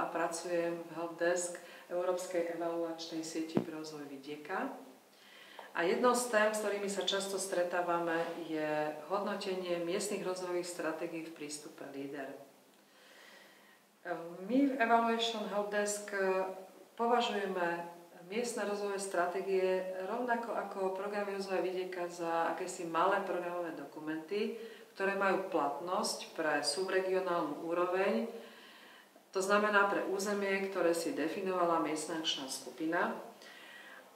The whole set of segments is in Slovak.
a pracujem v Helpdesk Európskej evaluačnej sieti pre rozvoj vidieka. A jednou z tém, s ktorými sa často stretávame, je hodnotenie miestnych rozvojových stratégií v prístupe LEADER. My v Evaluation Helpdesk považujeme miestne rozvojové stratégie rovnako ako programy rozvoja vidieka za akési malé programové dokumenty, ktoré majú platnosť pre subregionálnu úroveň, to znamená pre územie, ktoré si definovala miestna akčná skupina,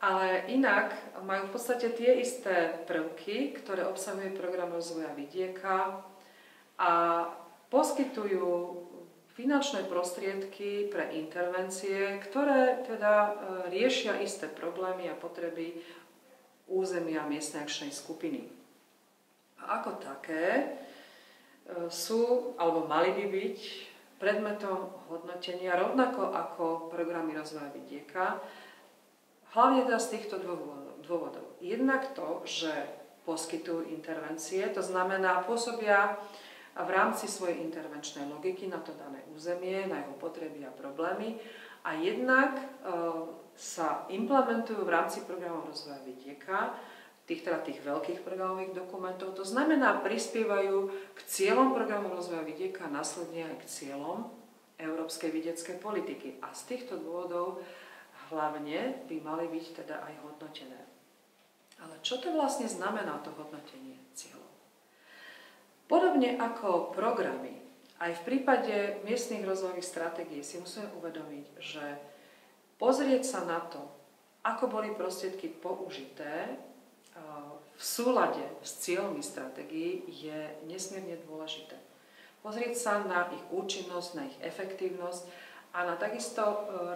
ale inak majú v podstate tie isté prvky, ktoré obsahuje program rozvoja vidieka a poskytujú finančné prostriedky pre intervencie, ktoré teda riešia isté problémy a potreby územia miestnej akčnej skupiny. A ako také sú, alebo mali by byť predmetom hodnotenia rovnako ako programy rozvoja vidieka, hlavne teda z týchto dôvodov. Jednak to, že poskytujú intervencie, to znamená pôsobia v rámci svojej intervenčnej logiky na to dané územie, na jeho potreby a problémy a jednak sa implementujú v rámci programov rozvoja vidieka, tých veľkých programových dokumentov, to znamená prispievajú k cieľom programov rozvoja vidieka a následne aj k cieľom európskej vidieckej politiky. A z týchto dôvodov hlavne by mali byť teda aj hodnotené. Ale čo to vlastne znamená to hodnotenie cieľov? Podobne ako programy, aj v prípade miestnych rozvojových stratégií si musíme uvedomiť, že pozrieť sa na to, ako boli prostriedky použité v súlade s cieľmi stratégií, je nesmierne dôležité. Pozrieť sa na ich účinnosť, na ich efektívnosť a na takisto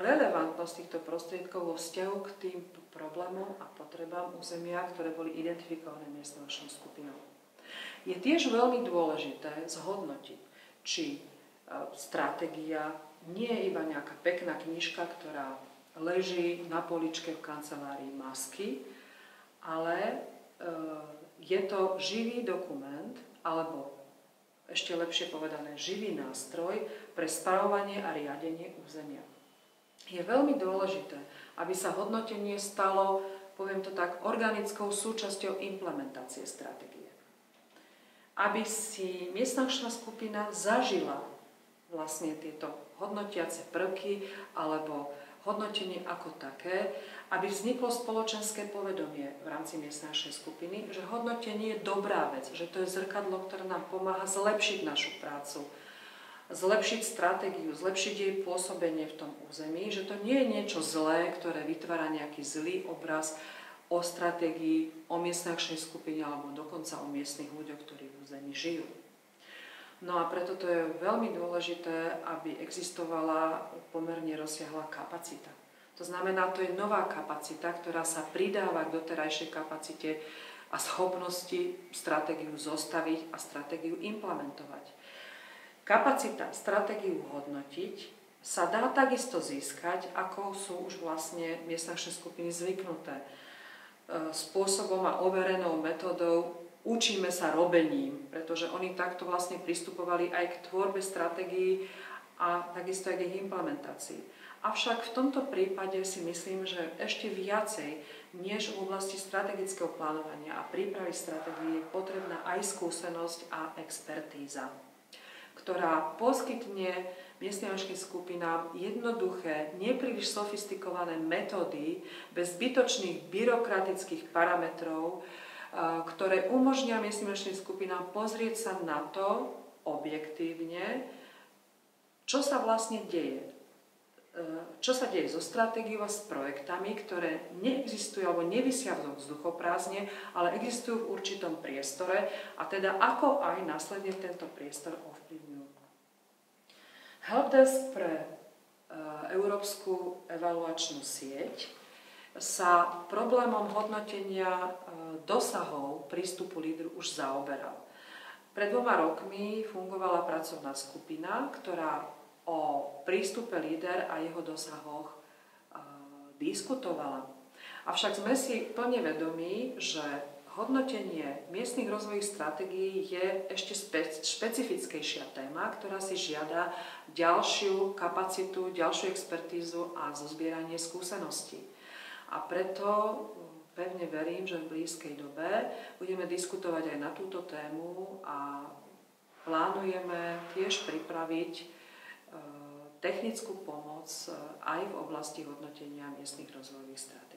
relevantnosť týchto prostriedkov vo vzťahu k tým problémom a potrebám územia, ktoré boli identifikované miestnou skupinou. Je tiež veľmi dôležité zhodnotiť, či stratégia nie je iba nejaká pekná knižka, ktorá leží na poličke v kancelárii masky, ale je to živý dokument, alebo ešte lepšie povedané, živý nástroj pre spravovanie a riadenie územia. Je veľmi dôležité, aby sa hodnotenie stalo, poviem to tak, organickou súčasťou implementácie stratégie. Aby si miestna akčná skupina zažila vlastne tieto hodnotiace prvky alebo hodnotenie ako také, aby vzniklo spoločenské povedomie v rámci miestnej akčnej skupiny, že hodnotenie je dobrá vec, že to je zrkadlo, ktoré nám pomáha zlepšiť našu prácu, zlepšiť stratégiu, zlepšiť jej pôsobenie v tom území, že to nie je niečo zlé, ktoré vytvára nejaký zlý obraz o stratégii, o miestnej akčnej skupine alebo dokonca o miestnych ľuďoch, ktorí v území žijú. No a preto to je veľmi dôležité, aby existovala pomerne rozsiahla kapacita. To znamená, to je nová kapacita, ktorá sa pridáva k doterajšej kapacite a schopnosti stratégiu zostaviť a stratégiu implementovať. Kapacita stratégiu hodnotiť sa dá takisto získať, ako sú už vlastne miestne akčné skupiny zvyknuté. Spôsobom a overenou metódou učíme sa robením, pretože oni takto vlastne pristupovali aj k tvorbe stratégií a takisto aj k ich implementácii. Avšak v tomto prípade si myslím, že ešte viacej než v oblasti strategického plánovania a prípravy stratégií je potrebná aj skúsenosť a expertíza, ktorá poskytne miestnym akčným skupinám jednoduché, nepríliš sofistikované metódy bez zbytočných byrokratických parametrov, ktoré umožnia miestnym akčným skupinám pozrieť sa na to objektívne, čo sa vlastne deje. Čo sa deje so stratégiou a s projektami, ktoré neexistujú alebo nevisia v vzduchoprázdne, ale existujú v určitom priestore a teda ako aj následne tento priestor ovplyvňujú. Helpdesk pre Európsku evaluačnú sieť sa problémom hodnotenia dosahov prístupu LEADER už zaoberal. Pred 2 rokmi fungovala pracovná skupina, ktorá o prístupe LEADER a jeho dosahoch diskutovala. Avšak sme si plne vedomí, že hodnotenie miestnych rozvojových stratégií je ešte špecifickejšia téma, ktorá si žiada ďalšiu kapacitu, ďalšiu expertízu a zozbieranie skúseností. A preto pevne verím, že v blízkej dobe budeme diskutovať aj na túto tému a plánujeme tiež pripraviť technickú pomoc aj v oblasti hodnotenia miestnych rozvojových stratégií.